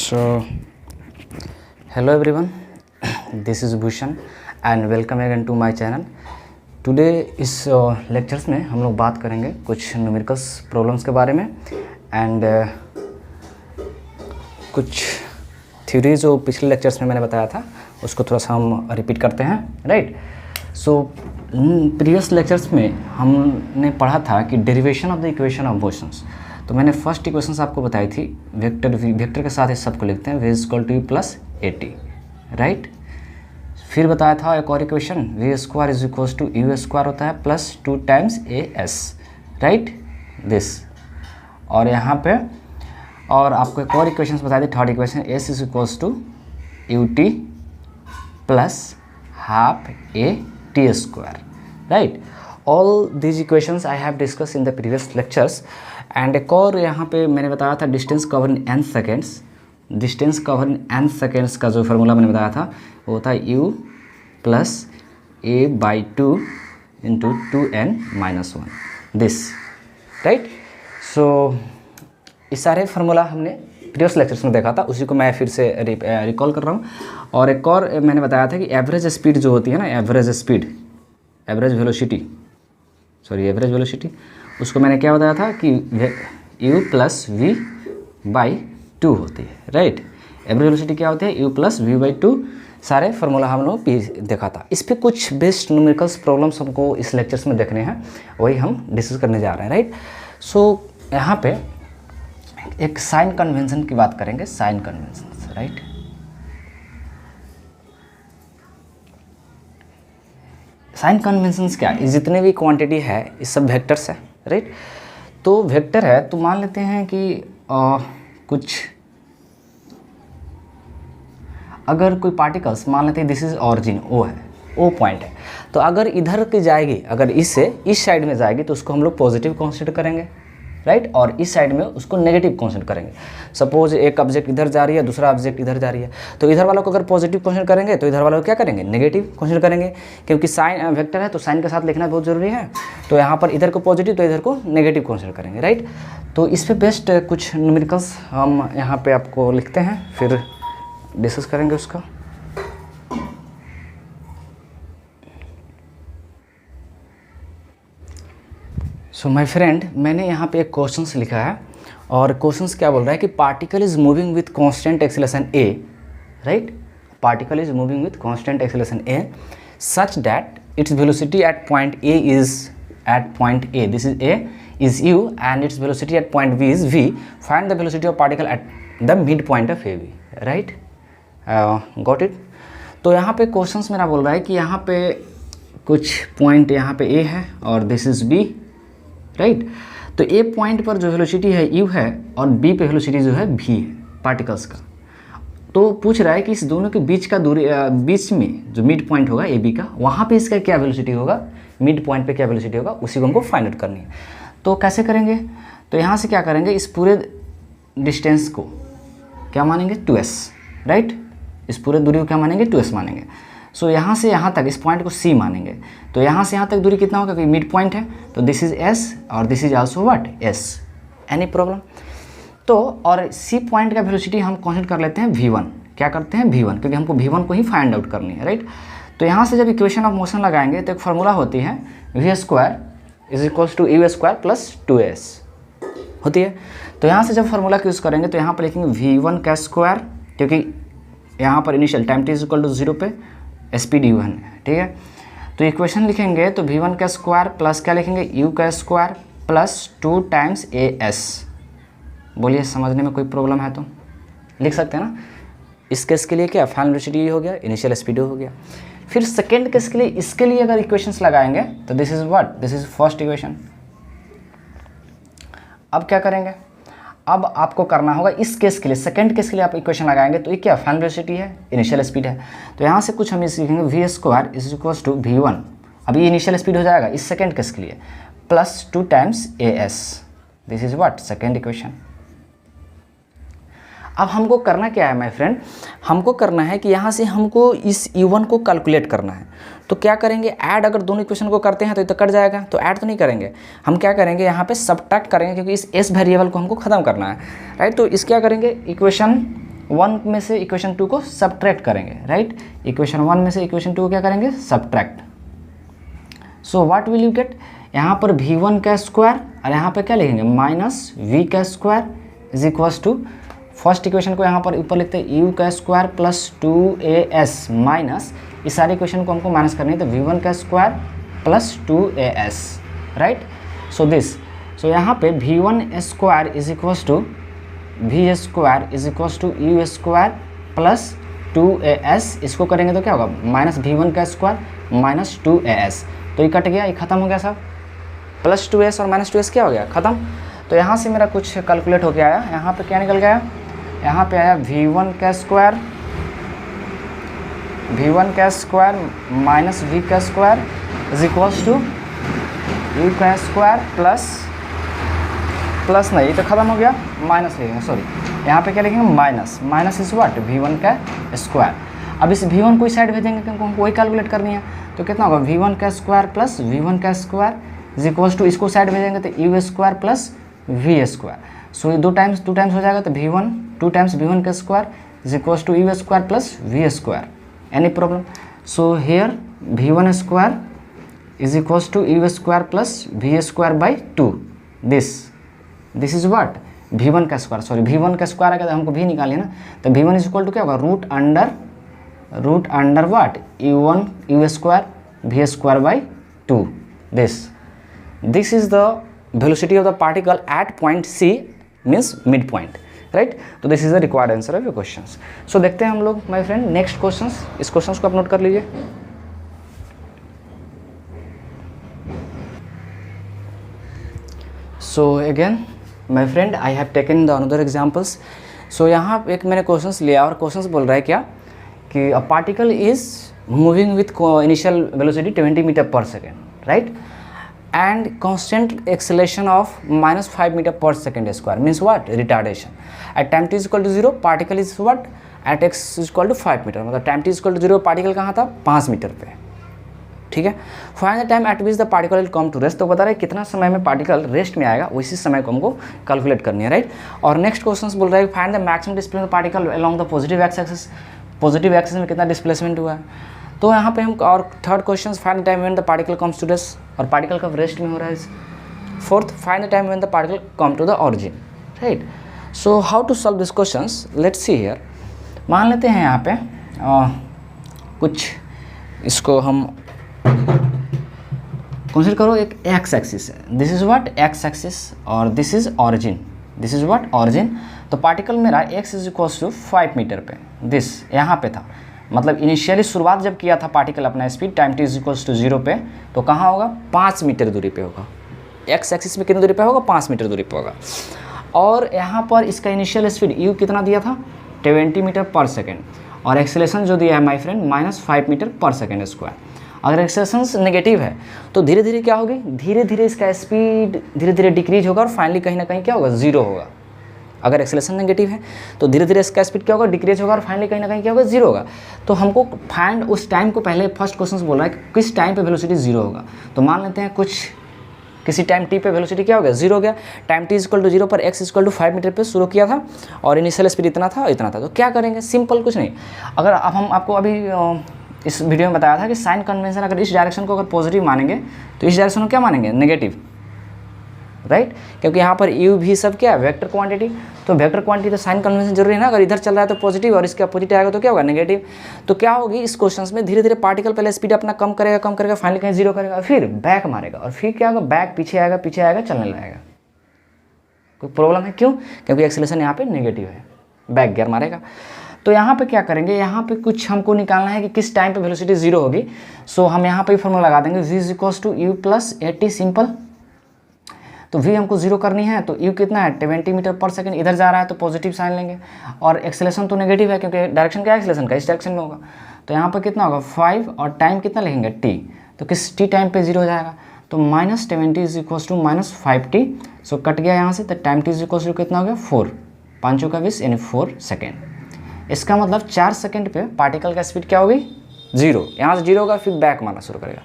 So, hello everyone, this is Bhushan and welcome again to my channel. Today इस lectures में हम लोग बात करेंगे कुछ न्यूमेरिकल्स प्रॉब्लम्स के बारे में एंड कुछ थ्योरी जो पिछले लेक्चर्स में मैंने बताया था उसको थोड़ा सा हम रिपीट करते हैं, राइट। सो प्रीवियस लेक्चर्स में हमने पढ़ा था कि derivation of the equation of motions. तो मैंने फर्स्ट इक्वेशंस आपको बताई थी, वेक्टर के साथ इस सबको लिखते हैं v equal to plus a t, right. फिर बताया था एक और equation v square is equal to u square होता है plus 2 times a s, right, this. और यहाँ पे और आपको एक और इक्वेशन बताई थी, third equation s is equal to u t plus half a t square, right. All these equations I have discuss in the previous lectures. And एक और यहाँ पे मैंने बताया था distance cover in n seconds. Distance cover in n seconds का जो formula मैंने बताया था वो होता है u plus a by 2 into 2n minus 1, this, right. So इस सारे फार्मूला हमने प्रीवियस लेक्चर्स में देखा था, उसी को मैं फिर से रिकॉल कर रहा हूँ। और एक और मैंने बताया था कि एवरेज स्पीड जो होती है ना, एवरेज स्पीड, एवरेज वेलोसिटी, उसको मैंने क्या बताया था कि u प्लस वी बाई 2 होती है, राइट। एवरेज वेलोसिटी क्या होती है, u प्लस वी बाई 2। सारे फार्मूला हम लोग देखा था। इस पे कुछ बेस्ट न्यूमेरिकल्स प्रॉब्लम्स हमको इस लेक्चर्स में देखने हैं, वही हम डिस्कस करने जा रहे हैं, राइट। सो यहाँ पे एक साइन कन्वेंशन की बात करेंगे, sign convention, right. Sign conventions क्या है, जितने भी क्वांटिटी है ये सब वेक्टर्स है, राइट। तो वेक्टर है तो मान लेते हैं कि कुछ अगर कोई पार्टिकल्स मान लेते हैं दिस इज ऑरिजिन, ओ है, ओ पॉइंट है, तो अगर इधर की जाएगी, अगर इससे इस साइड में जाएगी तो उसको हम लोग पॉजिटिव कंसीडर करेंगे, राइट। और इस साइड में उसको नेगेटिव कंसीडर करेंगे। सपोज एक ऑब्जेक्ट इधर जा रही है, दूसरा ऑब्जेक्ट इधर जा रही है, तो इधर वालों को अगर पॉजिटिव कंसीडर करेंगे तो इधर वालों को क्या करेंगे, नेगेटिव कंसीडर करेंगे, क्योंकि साइन वेक्टर है तो साइन के साथ लिखना बहुत ज़रूरी है। तो यहाँ पर इधर को पॉजिटिव तो इधर को नेगेटिव कंसीडर करेंगे, राइट। तो इस पर बेस्ट कुछ न्यूमेरिकल्स हम यहाँ पर आपको लिखते हैं, फिर डिस्कस करेंगे उसका। सो माय फ्रेंड, मैंने यहाँ पे एक क्वेश्चंस लिखा है और क्वेश्चंस क्या बोल रहा है कि particle is moving with constant acceleration a, right. Particle is moving with constant acceleration a such that its velocity at point a is at point a, this is a is u and its velocity at point v is v. Find the velocity of particle at the mid point of AB, right? Got it? तो यहाँ पे questions मेरा बोल रहा है कि यहाँ पे कुछ पॉइंट यहाँ पे a है और दिस इज b, राइट। तो ए पॉइंट पर जो वेलोसिटी है u है और b पे वेलोसिटी जो है v है पार्टिकल्स का। तो पूछ रहा है कि इस दोनों के बीच का दूरी, बीच में जो मिड पॉइंट होगा ए बी का, वहाँ पे इसका क्या वेलोसिटी होगा, मिड पॉइंट पे क्या वेलोसिटी होगा, उसी को हमको फाइंड आउट करनी है। तो कैसे करेंगे, तो यहाँ से क्या करेंगे, इस पूरे डिस्टेंस को क्या मानेंगे, 2s, राइट। इस पूरे दूरी को क्या मानेंगे, 2s मानेंगे। सो यहाँ से यहाँ तक इस पॉइंट को c मानेंगे। तो यहाँ से यहाँ तक दूरी कितना होगा, क्योंकि मिड पॉइंट है, तो दिस इज s और this is also what, s। Any problem. तो और c पॉइंट का वेलोसिटी हम कंसीडर कर लेते हैं v1। क्या करते हैं, v1, क्योंकि हमको v1 को ही फाइंड आउट करनी है, राइट। तो यहाँ से जब इक्वेशन ऑफ मोशन लगाएंगे तो एक फार्मूला होती है v square is equals to u square plus 2s होती है। तो यहाँ से जब फार्मूला यूज़ करेंगे तो यहाँ पर लिखेंगे v1 का स्क्वायर, क्योंकि यहाँ पर initial time t is equal to 0 पे स्पीड u1 है, ठीक है। तो इक्वेशन लिखेंगे तो v1 का स्क्वायर प्लस क्या लिखेंगे, u का स्क्वायर प्लस 2 टाइम्स as। बोलिए समझने में कोई प्रॉब्लम है तो लिख सकते हैं ना। इस केस के लिए क्या, फाइनल वेलोसिटी हो गया, इनिशियल स्पीड हो गया। फिर सेकेंड केस के लिए, इसके लिए अगर इक्वेशंस लगाएंगे तो this is what, this is first equation. अब क्या करेंगे, अब आपको करना होगा इस केस के लिए, सेकंड केस के लिए आप इक्वेशन लगाएंगे तो ये क्या, फाइनल वेलोसिटी है, इनिशियल स्पीड है। तो यहाँ से कुछ हम इस लिखेंगे v square is equals to v1, अब ये इनिशियल स्पीड हो जाएगा इस सेकंड केस के लिए, plus 2 times as, this is what, second equation. अब हमको करना क्या है माय फ्रेंड, हमको करना है कि यहाँ से हमको इस u1 को कैलकुलेट करना है। तो क्या करेंगे, ऐड, अगर दोनों इक्वेशन को करते हैं तो ये तो कट जाएगा, तो ऐड तो नहीं करेंगे, हम क्या करेंगे यहाँ पे सबट्रैक्ट करेंगे, क्योंकि इस s वेरिएबल को हमको ख़त्म करना है, राइट। तो इस क्या करेंगे, इक्वेशन 1 में से इक्वेशन 2 को सब्ट्रैक्ट करेंगे, राइट। इक्वेशन 1 में से इक्वेशन 2 को क्या करेंगे, subtract. So what will you get, यहाँ पर v1 का स्क्वायर और यहाँ पर क्या लिखेंगे माइनस v का square is equals to, first equation को यहाँ पर ऊपर लिखते हैं u का स्क्वायर प्लस 2as माइनस, इस सारी इक्वेशन को हमको माइनस करनी है तो v1 का square plus 2as, right. So this, so यहाँ पे v1 square is equals to v square is equals to u square plus 2as, इसको करेंगे तो क्या होगा माइनस v1 का स्क्वायर माइनस 2as, तो ये कट गया, ये खत्म हो गया सब, प्लस 2s और माइनस 2s क्या हो गया खत्म। तो यहाँ से मेरा कुछ कैलकुलेट होके आया, यहाँ पे क्या निकल गया, यहाँ पे आया v1 का स्क्वायर माइनस v का square is equals to u का स्क्वायर प्लस नहीं तो ख़त्म हो गया, माइनस लिखेंगे, सॉरी यहाँ पे क्या लिखेंगे माइनस इज व्हाट v1 का स्क्वायर। अब इस v1 को इस साइड भेजेंगे क्योंकि हमको वही कैलकुलेट करनी है, तो कितना होगा v1 का स्क्वायर प्लस v1 का स्क्वायर इज इक्वल्स टू, इसको साइड भेजेंगे तो u square plus v square, so ये 2 टाइम्स हो जाएगा तो v1 2 टाइम्स v1 का square is equals to u square plus v square, any problem. So here v1 square is equals to u square plus v square by 2, this is what v1 का square, sorry v1 का square अगर हमको v निकालिए ना तो v1 is equal to क्या होगा root under what u square v square by 2, this is the velocity of the particle at point C means midpoint, right। तो this is the required answer of your questions. So देखते हैं हम लोग my friend next questions, इस questions को आप note कर लीजिए। So again my friend I have taken the another examples. So यहाँ एक मैंने क्वेश्चंस लिया और क्वेश्चंस बोल रहा है क्या कि a particle is moving with initial velocity 20 metre per second, right, and constant acceleration of minus 5 meter per second square means what retardation at time t is equal to 0 particle is what at x is equal to 5 meter, मतलब time t is equal to 0 पार्टिकल कहाँ था 5 metre पे, ठीक है। Find the time at which the particle will come to rest, तो बता रहे हैं कितना समय में पार्टिकल रेस्ट में आएगा, उसी समय को हमको कैलकुलेट करनी है, राइट। और नेक्स्ट क्वेश्चन बोल रहा है find the maximum displacement particle along the positive x axis, positive axis में कितना डिस्प्लेसमेंट हुआ है, तो यहाँ पे हम, और third question find the time when the particle comes to rest, और पार्टिकल कब रेस्ट में हो रहा है। Fourth find the time when the particle come to the origin, right. So how to solve this questions, let's see here. मान लेते हैं यहाँ पे कुछ, इसको हम कंसीडर करो एक एक्स एक्सिस है, this is what x axis और this is origin, this is what origin. तो पार्टिकल मेरा x is equals to 5 metre पे, दिस यहाँ पे था, मतलब इनिशियली शुरुआत जब किया था पार्टिकल अपना speed time t is equals to 0 पे, तो कहाँ होगा 5 मीटर दूरी पे होगा, एक्स एक्सिस में कितनी दूरी पे होगा 5 मीटर दूरी पे होगा। और यहाँ पर इसका इनिशियल स्पीड u कितना दिया था 20 मीटर पर सेकेंड, और एक्सेलेरेशन जो दिया है my friend minus 5 metre per second square. अगर एक्सेलेरेशन नेगेटिव है तो धीरे धीरे क्या होगी, धीरे धीरे इसका स्पीड धीरे धीरे डिक्रीज होगा और फाइनली कहीं ना कहीं क्या होगा 0 होगा। अगर एक्सेलेरेशन नेगेटिव है तो धीरे धीरे इसका स्पीड क्या होगा डिक्रीज होगा और फाइनली कहीं ना कहीं क्या होगा 0 होगा। तो हमको फाइंड उस टाइम को, पहले फर्स्ट क्वेश्चन बोल रहा है कि किस टाइम पे वेलोसिटी 0 होगा, तो मान लेते हैं किसी टाइम t पे वेलोसिटी क्या हो गया 0 हो गया, टाइम t इक्वल टू 0 पर x इक्वल टू 5 मीटर पे शुरू किया था और इनिशियल स्पीड इतना था, तो क्या करेंगे, सिंपल कुछ नहीं। अगर अब हम आपको अभी इस वीडियो में बताया था कि साइन कन्वेंशन, अगर इस डायरेक्शन को अगर पॉजिटिव मानेंगे तो इस डायरेक्शन को क्या मानेंगे नेगेटिव, राइट, क्योंकि यहाँ पर u भी सब क्या है वेक्टर क्वांटिटी, तो वेक्टर क्वांटिटी तो साइन कन्वेंशन जरूरी है ना, अगर इधर चल रहा है तो पॉजिटिव और इसके अपोजिट आएगा तो क्या होगा नेगेटिव। तो क्या होगी इस क्वेश्चन में धीरे धीरे पार्टिकल पहले स्पीड अपना कम करेगा फाइनली कहीं 0 करेगा, फिर बैक मारेगा और फिर क्या होगा बैक पीछे आएगा चलने लगेगा। कोई प्रॉब्लम है क्यों, क्योंकि एक्सेलरेशन यहाँ पे नेगेटिव है, बैक गियर मारेगा। तो यहाँ पे क्या करेंगे, यहाँ पे कुछ हमको निकालना है कि किस टाइम पे वेलोसिटी 0 होगी। सो हम यहाँ पे फॉर्मूला लगा देंगे v is equals to u plus 80, simple. तो v हमको 0 करनी है तो u कितना है 20 मीटर पर सेकंड, इधर जा रहा है तो पॉजिटिव साइन लेंगे और एक्सेलेरेशन तो नेगेटिव है क्योंकि डायरेक्शन क्या है एक्सेलेरेशन का, इस डायरेक्शन में होगा। तो यहाँ पर कितना होगा 5 और टाइम कितना लिखेंगे t, तो किस t टाइम पे 0 हो जाएगा, तो minus 20 is equals to minus 5t। So cut गया यहाँ से, तो time t is equals to कितना हो गया 4, 5 का 20 यानी 4 सेकेंड। इसका मतलब 4 सेकंड पे पार्टिकल का स्पीड क्या होगी 0, यहाँ से 0 होगा फिर बैक मारना शुरू करेगा।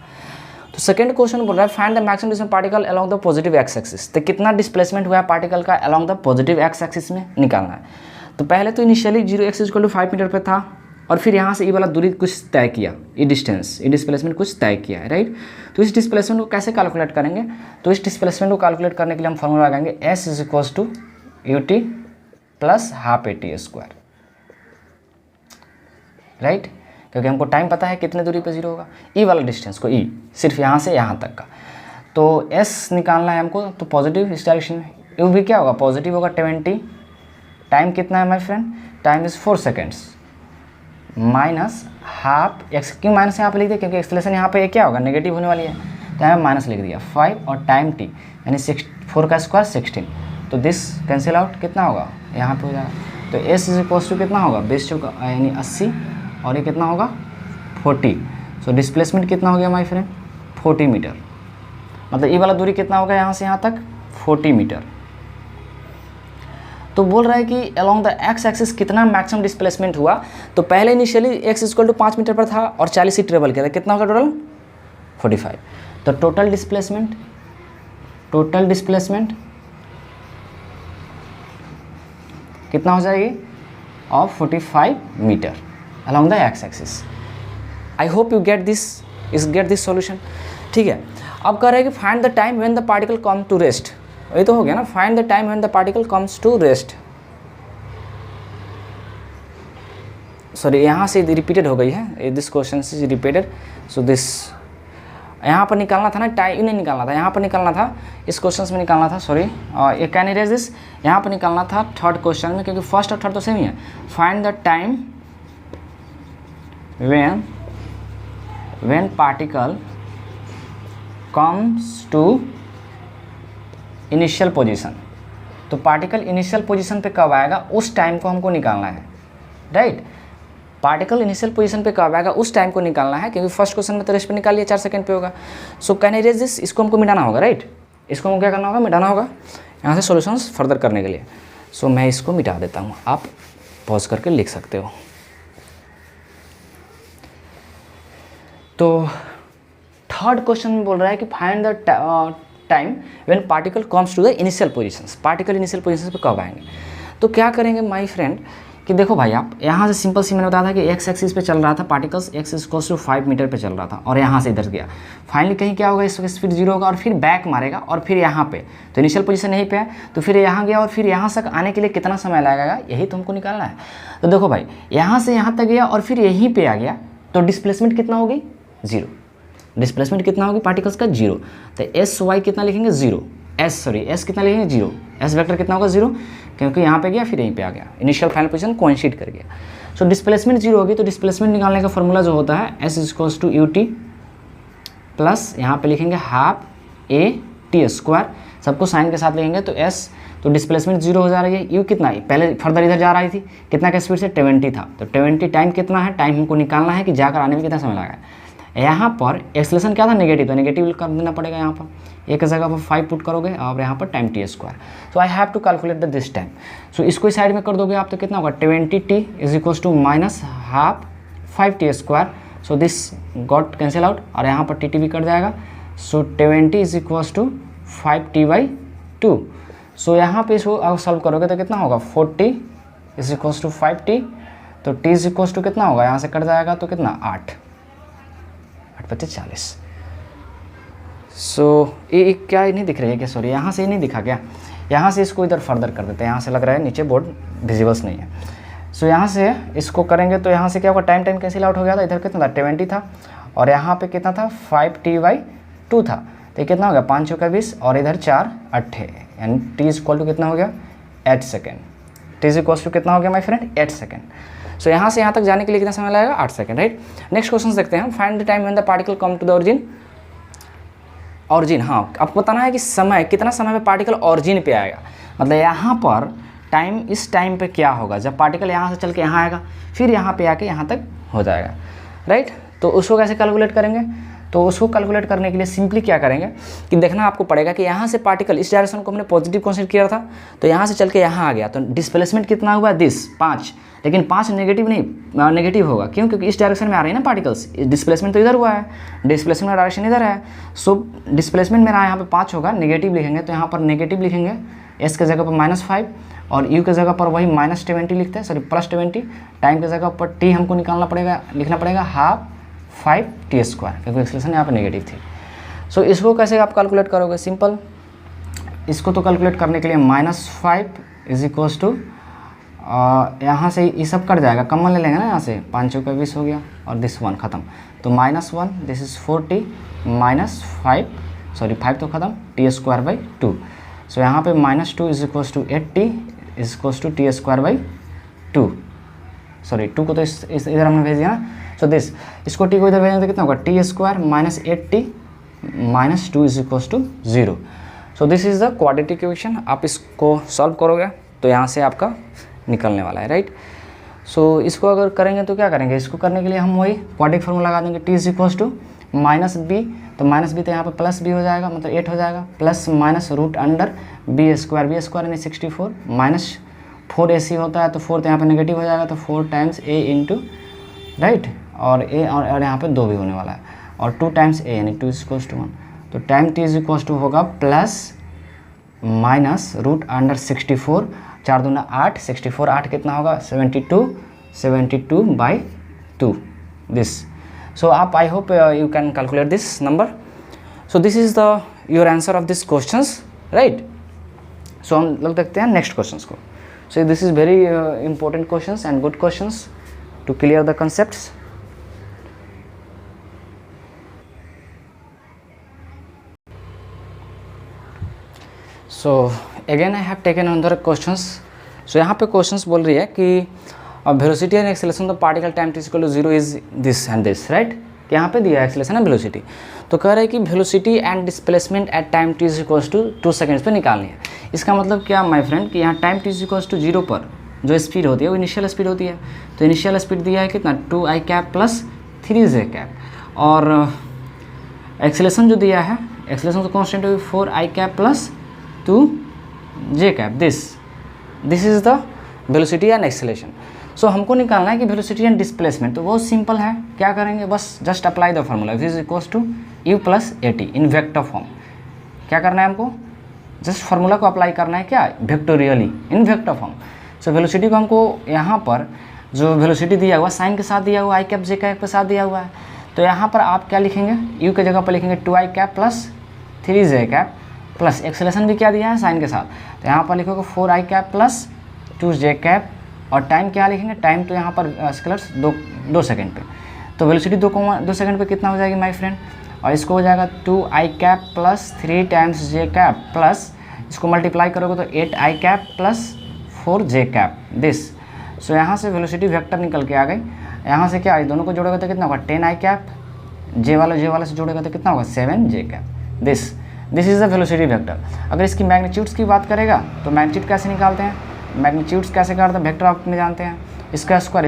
तो सेकंड क्वेश्चन बोल रहा है find the maximum displacement particle along the positive x axis, तो कितना डिस्प्लेसमेंट हुआ है पार्टिकल का along the positive x axis में निकालना है। तो पहले तो इनिशियली 0x=5 मीटर पे था और फिर यहाँ से ये वाला दूरी कुछ तय किया, ये डिस्टेंस, ये डिस्प्लेसमेंट कुछ तय किया है, राइट। तो इस डिस्प्लेसमेंट को कैसे कैलकुलेट करेंगे, तो इस डिस्प्लेसमेंट को कैलकुलेट करने के लिए हम फॉर्मूला लगाएंगे S=ut plus half AT², right, क्योंकि हमको टाइम पता है कितने दूरी पे 0 होगा, ई वाला डिस्टेंस को, ई सिर्फ यहाँ से यहाँ तक का, तो S निकालना है हमको, तो पॉजिटिव इस डायरेक्शन में, यू भी क्या होगा, पॉजिटिव होगा 20, टाइम कितना है my friend, time is 4 seconds, minus half x, क्यों माइनस यहाँ पे लिख दिया, क्योंकि एक्सलेशन यहाँ पे क्या होगा, नेगेटिव होने वाली है, तो यहाँ माइनस लिख दिया 5 और टाइम t यानी 4 का स्क्वायर 16, तो दिस कैंसिल आउट, कितना होगा यहाँ पे हो जाएगा, तो S= कितना होगा 20 यानी 80 और ये कितना होगा 40, सो डिस्प्लेसमेंट कितना हो गया माय फ्रेंड 40 मीटर, मतलब ये वाला दूरी कितना होगा यहाँ से यहाँ तक 40 मीटर। तो बोल रहा है कि अलोंग द एक्स एक्सिस कितना मैक्सिमम डिस्प्लेसमेंट हुआ, तो पहले इनिशियली x=5 मीटर पर था और 40 ही ट्रेवल किया था, कितना होगा टोटल 45, तो टोटल डिस्प्लेसमेंट कितना हो जाएगी of 45 meter along the x axis. I hope you get this solution, ठीक है। अब कह रहे हैं कि find the time when the particle come to rest, ये तो हो गया ना, find the time when the particle comes to rest, sorry यहाँ से रिपीटेड हो गई है, this question is repeated, so this यहाँ पर निकालना था ना, टाइम नहीं निकालना था, यहाँ पर निकालना था, इस क्वेश्चन में निकालना था, सॉरी ये कैन इरेज दिस, यहाँ पर निकालना था थर्ड क्वेश्चन में, क्योंकि फर्स्ट और थर्ड तो सेम ही है। Find the time when particle comes to initial position, तो पार्टिकल इनिशियल पोजीशन पे कब आएगा उस टाइम को हमको निकालना है, राइट। पार्टिकल इनिशियल पोजीशन पे कब आएगा उस टाइम को निकालना है, क्योंकि फर्स्ट क्वेश्चन में तो रेस्ट पे निकाल लिया 4 सेकंड पे होगा, सो कैन इरेज दिस, इसको हमको मिटाना होगा, राइट, इसको हमको क्या करना होगा, मिटाना होगा यहाँ से सॉल्यूशंस फर्दर करने के लिए। सो मैं इसको मिटा देता हूँ, आप पॉज करके लिख सकते हो। तो थर्ड क्वेश्चन में बोल रहा है कि find the time when particle comes to the initial positions, particle initial positions पे कब आएंगे। तो क्या करेंगे माय फ्रेंड कि देखो भाई, आप यहाँ से सिंपल सी मैंने बताया था कि एक्स एक्सिस पे चल रहा था पार्टिकल्स, x=5 मीटर पे चल रहा था और यहाँ से इधर गया, फाइनली कहीं क्या होगा, इस वक्त स्पीड 0 होगा और फिर बैक मारेगा और फिर यहाँ पे, तो इनिशियल पोजीशन यहीं पे है, तो फिर यहाँ गया और फिर यहाँ तक आने के लिए कितना समय लगेगा, यही तो हमको निकालना है। तो देखो भाई, यहाँ से यहाँ तक गया और फिर यहीं पर आ गया, तो डिस्प्लेसमेंट कितना होगी 0, डिस्प्लेसमेंट कितना होगी पार्टिकल्स का 0, तो SY कितना लिखेंगे 0, S कितना लिखेंगे 0, S वेक्टर कितना होगा 0, क्योंकि यहाँ पे गया फिर यहीं पे आ गया, इनिशियल फाइनल पोजीशन कोइंसिड कर गया। सो डिस्प्लेसमेंट 0 होगी, तो डिस्प्लेसमेंट निकालने का फॉर्मूला जो होता है S=ut प्लस यहाँ पे लिखेंगे हाफ AT², सबको साइन के साथ लिखेंगे, तो S, तो डिस्प्लेसमेंट 0 हो जा रही है, U कितना है, पहले फर्दर इधर जा रही थी, कितना का स्पीड से 20 था, तो 20 टाइम कितना है, टाइम हमको निकालना है कि जाकर आने में कितना समय लगा है। यहाँ पर एक्सेलरेशन क्या था नेगेटिव, तो नेगेटिव कर देना पड़ेगा, यहाँ पर एक जगह पर 5 पुट करोगे और यहाँ पर टाइम t², तो I have to calculate the this time, so इसको इस साइड में कर दोगे आप तो कितना होगा 20t minus half 5t², so this got cancel out और यहाँ पर टी भी कट जाएगा, सो 20 5t/2, सो यहाँ पे इसको आप सॉल्व करोगे तो कितना होगा 40 5t, तो t कितना होगा, यहाँ से कट जाएगा तो कितना 8 25 40, सो ये क्या नहीं दिख रही है क्या, सॉरी यहाँ से ही नहीं दिखा क्या, यहाँ से इसको इधर फर्दर कर देते हैं, यहाँ से लग रहा है नीचे बोर्ड विजिबल्स नहीं है, सो यहाँ से इसको करेंगे तो यहाँ से क्या होगा, टाइम कैंसिल आउट हो गया था, इधर कितना था 20 था और यहाँ पे कितना था 5t/2 था, तो ये कितना हो गया 5 × 20 और इधर 4 8 यानी t कितना हो गया 8 सेकेंड, t कितना हो गया माय फ्रेंड 8 सेकेंड। सो यहाँ से यहाँ तक जाने के लिए कितना समय लगेगा 8 सेकंड, राइट। नेक्स्ट क्वेश्चन देखते हैं, find the time when the particle come to the origin, हाँ आपको बताना है कि समय कितना समय में पार्टिकल ऑरिजिन पे आएगा, मतलब यहाँ पर टाइम, इस टाइम पे क्या होगा जब पार्टिकल यहाँ से चल के यहाँ आएगा फिर यहाँ पे आके यहाँ तक हो जाएगा, राइट। तो उसको कैसे कैलकुलेट करेंगे, तो उसको कैलकुलेट करने के लिए सिंपली क्या करेंगे कि देखना आपको पड़ेगा कि यहाँ से पार्टिकल इस डायरेक्शन को हमने पॉजिटिव कंसीडर किया था, तो यहाँ से चल के यहाँ आ गया, तो डिस्प्लेसमेंट कितना हुआ 5, लेकिन 5 नेगेटिव नहीं, नेगेटिव होगा, क्यों, क्योंकि इस डायरेक्शन में आ रही है ना पार्टिकल्स, डिस्प्लेसमेंट तो इधर हुआ है, डिस्प्लेसमेंट का डायरेक्शन इधर है, सो डिस्प्लेसमेंट मेरा यहाँ पे 5 होगा, नेगेटिव लिखेंगे तो यहाँ पर नेगेटिव लिखेंगे एस के जगह पर -5 और यू के जगह पर वही -20 लिखते हैं, सॉरी +20। टाइम के जगह पर टी हमको निकालना पड़ेगा, लिखना पड़ेगा 12 5t², क्योंकि एक्सेलरेशन यहाँ पर नेगेटिव थी। सो इसको कैसे आप कैलकुलेट करोगे? सिंपल, इसको तो कैलकुलेट करने के लिए -5 इज इक्वल्स टू, यहाँ से ये सब कट जाएगा, कॉमन ले लेंगे ना, यहाँ से 5 चौका 20 हो गया और दिस 1 ख़त्म, तो -1 दिस इज़ 4t -5 सॉरी 5 तो ख़त्म t²/2। सो यहाँ पे -2 is equals to 8t is equals to t²/2, sorry 2 को तो इस इधर हमने भेज दिया ना। सो दिस, इसको t को इधर भेजेंगे तो कितना होगा? t² -8t -2 is equals to 0। So this is the quadratic equation. आप इसको सॉल्व करोगे तो यहाँ से आपका निकलने वाला है, राइट। सो इसको अगर करेंगे तो क्या करेंगे? इसको करने के लिए हम वही क्वाड्रेटिक फार्मूला लगा देंगे, t is equals to -b, तो -b तो यहाँ पर +b हो जाएगा, मतलब 8 हो जाएगा, प्लस माइनस √b² यानी 64 -4ac होता है, तो 4 तो यहाँ पर नेगेटिव हो जाएगा, तो 4 टाइम्स a इंटू, राइट, और a और यहाँ पे 2 भी होने वाला है, और 2 टाइम्स a यानी 2 इज इक्वल्स टू 1, तो time t is equals to होगा प्लस माइनस √64, 4 दूना 8, 64 8 कितना होगा? 72/2 this. So I hope you can calculate this number. So this is your answer of this questions, right? So हम लोग देखते हैं next questions को. So this is very important questions and good questions to clear the concepts. So again I have taken another questions. So यहाँ पे questions बोल रही है कि velocity and acceleration the particle time t = 0 is this and this, right. कि यहाँ पे दिया है एक्सेलरेशन एंड वेलोसिटी, तो कह रहे हैं कि velocity and displacement eight time t = 2 seconds पे निकालनी है। इसका मतलब क्या माय फ्रेंड कि यहाँ टाइम t = 0 पर जो स्पीड होती है वो इनिशियल स्पीड होती है, तो इनिशियल स्पीड दिया है कितना? 2i cap plus 3j cap, और एक्सेलरेशन जो दिया है, एक्सेलरेशन तो कॉन्स्टेंट होगी 4i cap plus 2j cap, this is the velocity and acceleration. So हमको निकालना है कि वेलोसिटी एंड डिस्प्लेसमेंट, तो बहुत सिंपल है, क्या करेंगे? बस just apply the formula v is to u plus at in vector form. क्या करना है हमको? जस्ट फार्मूला को अप्लाई करना है, क्या? वेक्टोरियली इन वेक्टर फॉर्म। सो वेलोसिटी को हमको यहाँ पर जो वेलोसिटी दिया हुआ साइन के साथ दिया हुआ, i कैप j कैप के साथ दिया हुआ है, तो यहाँ पर आप क्या लिखेंगे? u के जगह पर लिखेंगे 2i cap plus 3j cap, plus acceleration भी क्या दिया है? साइन के साथ, तो यहाँ पर लिखोगे 4i cap plus 2j cap, और टाइम क्या लिखेंगे? टाइम तो यहाँ पर स्केलर्स 2 सेकेंड पे, तो वेलोसिटी 2 सेकेंड पे कितना हो जाएगी माय फ्रेंड? और इसको हो जाएगा 2i cap plus 3 times j cap, plus इसको मल्टीप्लाई करोगे तो 8i cap plus 4j cap, this. So यहाँ से वेलोसिटी वेक्टर निकल के आ गई। यहाँ से क्या, दोनों को जोड़ेगा तो कितना होगा? 10i कैप, j वाले से जोड़ेगा तो कितना होगा? 7j cap, this is the velocity vector. अगर इसकी मैग्नीट्यूड्स की बात करेगा तो मैग्नीट्यूड कैसे निकालते हैं? मैग्नीट्यूड्स कैसे करते हैं? वेक्टर आप में जानते हैं, इसका स्क्वायर,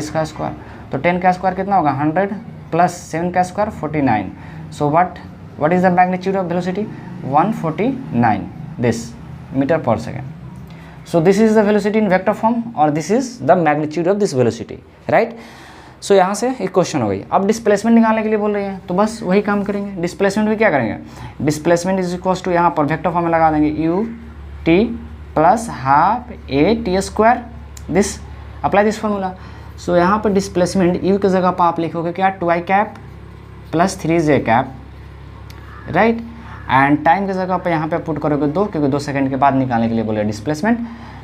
तो 10 का स्क्वायर कितना होगा? 100 प्लस 7 का square 49। So what is the magnitude of velocity? 149 this metre per second. So this is the velocity in vector form, और this is the magnitude of this velocity, right. So यहाँ से एक question हो गई। अब displacement निकालने के लिए बोल रही है, तो बस वही काम करेंगे। डिस्प्लेसमेंट भी क्या करेंगे? डिस्प्लेसमेंट इज इक्वल्स टू, यहाँ पर वेक्टर फॉर्म में लगा देंगे u t plus half a² this, apply this formula. So यहाँ पर डिस्प्लेसमेंट u की जगह पर आप लिखोगे क्या? 2i cap plus 3j cap, right, and time की जगह पर यहाँ पे पुट करोगे 2, क्योंकि 2 सेकंड के बाद निकालने के लिए बोले डिस्प्लेसमेंट।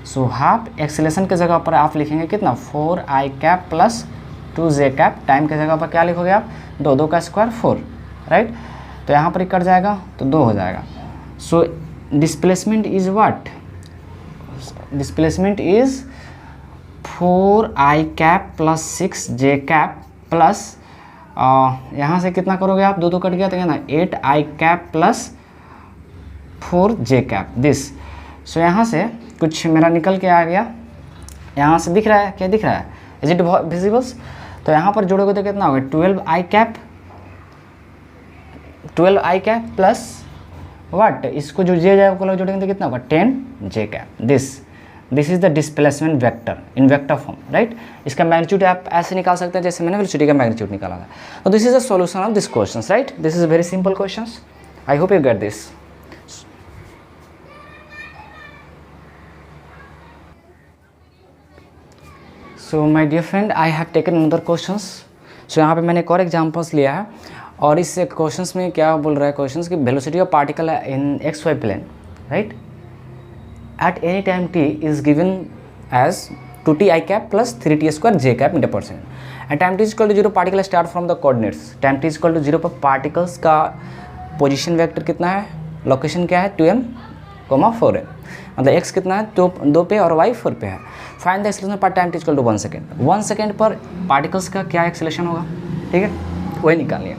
सो हाफ एक्सेलरेशन की जगह पर आप लिखेंगे कितना? 4i cap plus 2j cap, time की जगह पर क्या लिखोगे आप? 2 का स्क्वायर 4, राइट, तो यहाँ पर कट जाएगा तो 2 हो जाएगा। So displacement is what? Displacement is 4i cap plus 6j cap, plus यहाँ से कितना करोगे आप? 2 कट गया तो क्या ना? 8i cap plus 4j cap, this. So यहाँ से कुछ मेरा निकल के आ गया, यहाँ से दिख रहा है, क्या दिख रहा है? Is it visibles? तो यहाँ पर जोड़ोगे तो कितना होगा? 12i cap plus what? इसको जो जे जाएगा को जोड़ेंगे तो कितना होगा? 10j cap, this is the displacement vector in vector form, right. इसका मैग्नीट्यूड आप ऐसे निकाल सकते हैं जैसे मैंने वेलोसिटी का मैग्नीट्यूड निकाला था। तो this is the solution of this questions, right. This is very simple questions, I hope you get this. So my dear friend, I have taken another questions. So यहाँ पे मैंने एक और एग्जांपल्स लिया है, और इस क्वेश्चंस में क्या बोल रहा है क्वेश्चंस कि velocity of particle in x y plane, right, at any time t is given as 2t I cap plus 3t square j cap metre per second. At time t equal to 0 particle start from the coordinates. Time t equal to 0 पर particles का position vector कितना है, location क्या है 2m, 4m, मतलब x कितना है 2 पे और y 4 पे है। फाइंड द एक्सेलरेशन पर time t equal to 1 second. 1 second पर पार्टिकल्स का क्या एक्सेलरेशन होगा, ठीक है, वही निकाल लिया।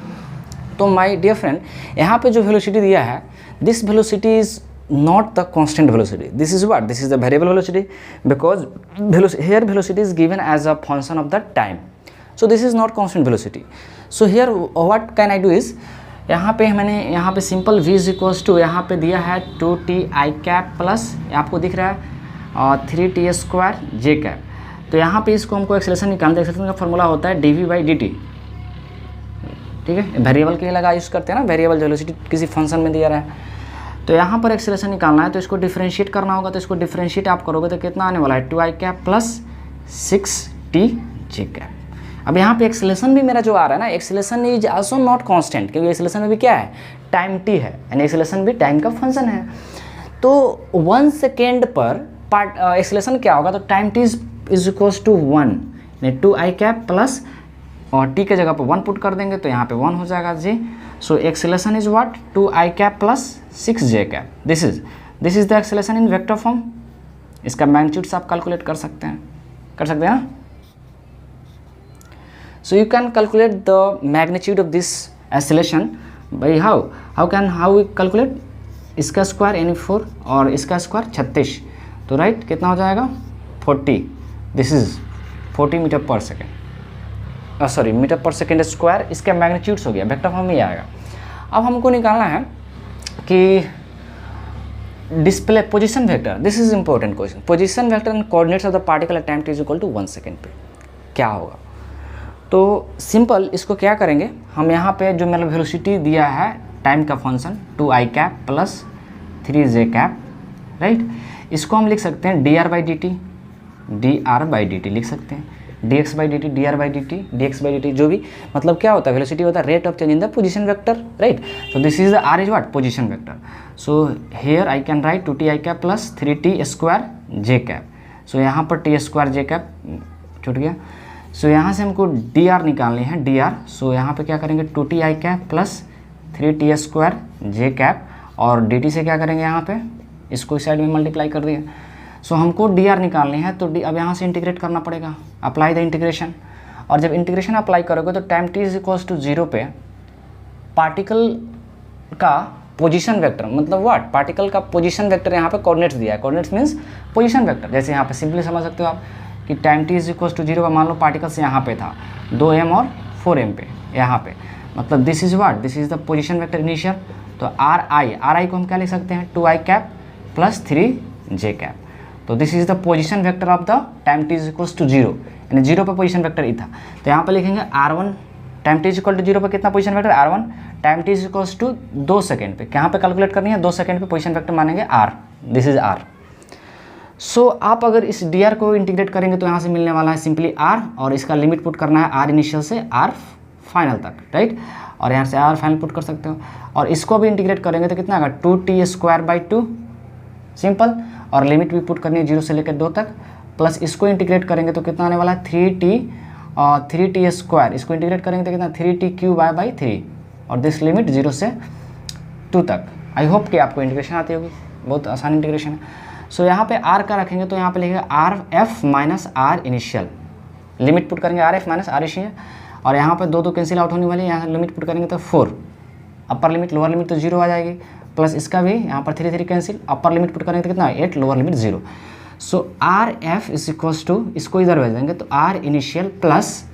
तो माय डियर फ्रेंड, यहाँ पे जो वेलोसिटी दिया है, this velocity is not the constant velocity. This is what? This is the variable velocity, because here velocity is given as a function of the time. So this is not constant velocity. So here what can I do is, यहाँ पे मैंने यहाँ पे simple v is equals to यहाँ पे दिया है 2t I cap plus आपको दिख रहा है 3t स्क्वायर j कैप। तो यहाँ पे इसको हमको एक्सेलरेशन निकालना है। एक्सेलरेशन का फॉर्मूला होता है dv/dt, ठीक है, वेरिएबल के लिए लगा यूज़ करते हैं ना, वेरिएबल वेलोसिटी किसी फंक्शन में दिया रहा है। तो यहाँ पर एक्सेलरेशन निकालना है, तो इसको डिफरेंशिएट करना होगा। तो इसको डिफरेंशिएट आप करोगे तो कितना आने वाला है 2i cap plus 6t j cap. अब यहाँ पे एक्सेलरेशन भी मेरा जो आ रहा है ना, acceleration is also not constant, क्योंकि एक्सेलरेशन में भी क्या है, टाइम t है, यानी एक्सेलरेशन भी टाइम का फंक्शन है। तो 1 सेकेंड पर एक्सेलरेशन क्या होगा, तो time t is equals to 1, यानी 2i कैप प्लस और t के जगह पर 1 पुट कर देंगे तो यहाँ पे 1 हो जाएगा जी। So acceleration is what 2i cap plus 6j cap. This is the acceleration in vector form. इसका मैग्नीट्यूड्स आप कैलकुलेट कर सकते हैं ना। So you can calculate the magnitude of this acceleration by how we calculate, इसका square यानी 4 और इसका स्क्वायर 36, तो राइट कितना हो जाएगा 40। This is 40 metre per second, sorry metre per second square. इसका मैग्नीट्यूड्स हो गया, वेक्टर फॉर्म में आएगा। अब हमको निकालना है कि display position vector. This is important question. Position vector and coordinates of the particle at time t is equal to 1 second पे क्या होगा। तो सिंपल इसको क्या करेंगे हम, यहाँ पे जो मतलब वेलोसिटी दिया है टाइम का function 2i cap plus 3j cap, right, इसको हम लिख सकते हैं dr/dt लिख सकते हैं, dx/dt, dr/dt, जो भी मतलब क्या होता है, वेलोसिटी होता है rate of change in the position vector, right. So this is the r is what position vector. So here I can write 2t I cap plus 3t square j cap. So यहाँ पर t square j cap छूट गया। सो यहाँ से हमको dr निकालनी है, dr। सो यहाँ पे क्या करेंगे 2t I cap plus 3t square j cap, और dt से क्या करेंगे यहाँ पे इसको इस साइड में मल्टीप्लाई कर दिया। सो हमको dr निकालनी है, तो अब यहाँ से इंटीग्रेट करना पड़ेगा, अप्लाई द इंटीग्रेशन। और जब इंटीग्रेशन अप्लाई करोगे तो time t is equals to 0 पे पार्टिकल का पोजीशन वेक्टर, मतलब व्हाट, पार्टिकल का पोजीशन वेक्टर यहाँ पे कोऑर्डिनेट्स दिया है। Coordinates means position vector. जैसे यहाँ पे सिंपली समझ सकते हो आप कि time t is equals to 0 पर मान लो पार्टिकल्स यहाँ पे था 2m और 4m पे, यहाँ पे मतलब this is what, this is the position vector initial. तो ri को हम क्या लिख सकते हैं 2i cap plus 3j cap. तो this is the position vector of the time t is equals to 0, यानी 0 पर पोजीशन वेक्टर ई था। तो यहाँ पे लिखेंगे r1 time t is equal to 0 पर कितना position vector r1, time t is equals to 2 second पे, यहाँ पे कैलकुलेट करनी है 2 सेकेंड पे पोजीशन वेक्टर मानेंगे r, this is r। So आप अगर इस dr को इंटीग्रेट करेंगे तो यहाँ से मिलने वाला है सिंपली r, और इसका लिमिट पुट करना है r इनिशियल से r फाइनल तक, राइट, और यहाँ से r फाइनल पुट कर सकते हो। और इसको भी इंटीग्रेट करेंगे तो कितना आएगा 2t स्क्वायर बाई 2 सिंपल, और लिमिट भी पुट करनी है 0 से लेकर 2 तक, प्लस इसको इंटीग्रेट करेंगे तो कितना आने वाला है 3t स्क्वायर, इसको इंटीग्रेट करेंगे तो कितना 3t क्यूब बाई 3, और दिस लिमिट 0 से 2 तक। आई होप कि आपको इंटीग्रेशन आती होगी, बहुत आसान इंटीग्रेशन है। सो यहाँ पे r का रखेंगे तो यहाँ पे लिखेगा rf minus r initial, limit put करेंगे rf माइनस r इनिशियल, और यहाँ पे 2 कैंसिल आउट होने वाली है, यहाँ लिमिट पुट करेंगे तो 4, अपर लिमिट लोअर लिमिट तो 0 आ जाएगी, प्लस इसका भी यहाँ पर 3 कैंसिल, अपर लिमिट पुट करेंगे तो कितना 8, lower limit 0। So R F is equals to, इसको इधर भेज देंगे तो आर इनिशियल प्लस,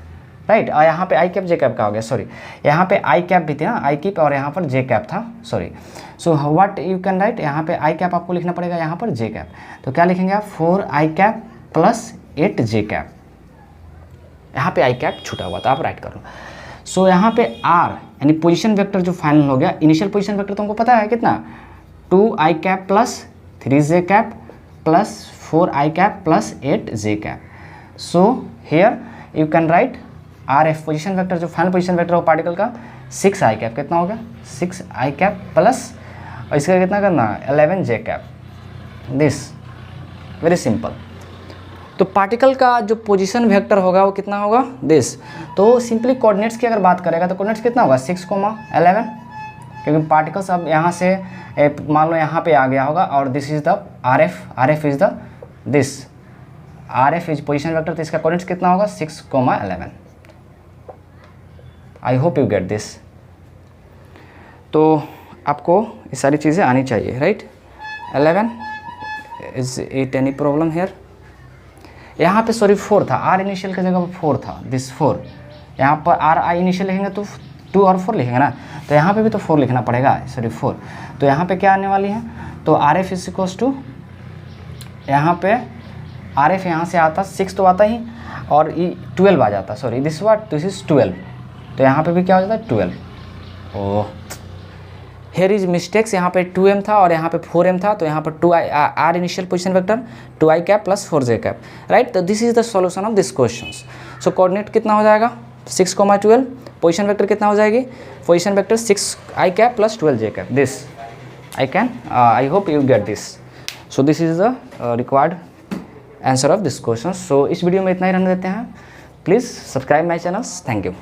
राइट, और यहाँ पे आई कैप जे कैप का हो गया, सॉरी यहाँ पे आई कैप भी था, आई कैप, और यहाँ पर जे कैप था, sorry. So what you can right, यहाँ पे आई कैप आपको लिखना पड़ेगा, यहाँ पर जे कैप, तो क्या लिखेंगे आप 4 i cap plus 8 j cap, यहाँ पे आई कैप छूटा हुआ था, आप राइट कर लो। सो यहाँ पे आर यानी पोजीशन वेक्टर जो फाइनल हो गया, इनिशियल पोजीशन वेक्टर तुमको पता है कितना 2 i cap plus 3 j cap plus 4 i cap plus 8 j cap. So here you can write r f position vector, जो फाइनल पोजिशन वैक्टर हो पार्टिकल का 6 आई कैप, कितना हो गया 6 आई कैप प्लस, और इसका कितना करना 11 जे कैप, दिस वेरी सिंपल। तो पार्टिकल का जो पोजीशन वेक्टर होगा वो कितना होगा दिस। तो सिंपली कोऑर्डिनेट्स की अगर बात करेगा तो कोऑर्डिनेट्स कितना होगा 6,11, क्योंकि पार्टिकल्स अब यहाँ से मान लो यहाँ पे आ गया होगा, और this is the R F is the this, R F is position vector, तो इसका कोऑर्डिनेट्स कितना होगा 6,11। I hope you get this. तो आपको ये सारी चीज़ें आनी चाहिए, right. 11 is it any problem here. यहाँ पे सॉरी 4 था, आर इनिशियल की जगह पर 4 था, दिस 4, यहाँ पर आर आई इनिशियल लिखेंगे तो 2 और 4 लिखेंगे ना, तो यहाँ पे भी तो 4 लिखना पड़ेगा, सॉरी 4। तो यहाँ पे क्या आने वाली है, तो R F is equals to, यहाँ पे आर एफ यहाँ से आता 6 तो आता ही, और 12 आ जाता, sorry this what, this is 12, तो यहाँ पे भी क्या हो जाता है 12। ओह हेयर इज मिस्टेक्स, यहाँ पे 2m था और यहाँ पे 4m था, तो यहाँ पर 2 r initial position vector 2 i cap plus 4 j cap, right. तो this is the solution of this question. So coordinate कितना हो जाएगा 6,12, पोजिशन वेक्टर कितना हो जाएगी, position vector 6 i cap plus 12 j cap, this I hope you get this. So this is the required answer of this question. So इस video में इतना ही रहने देते हैं। Please subscribe my channels, thank you.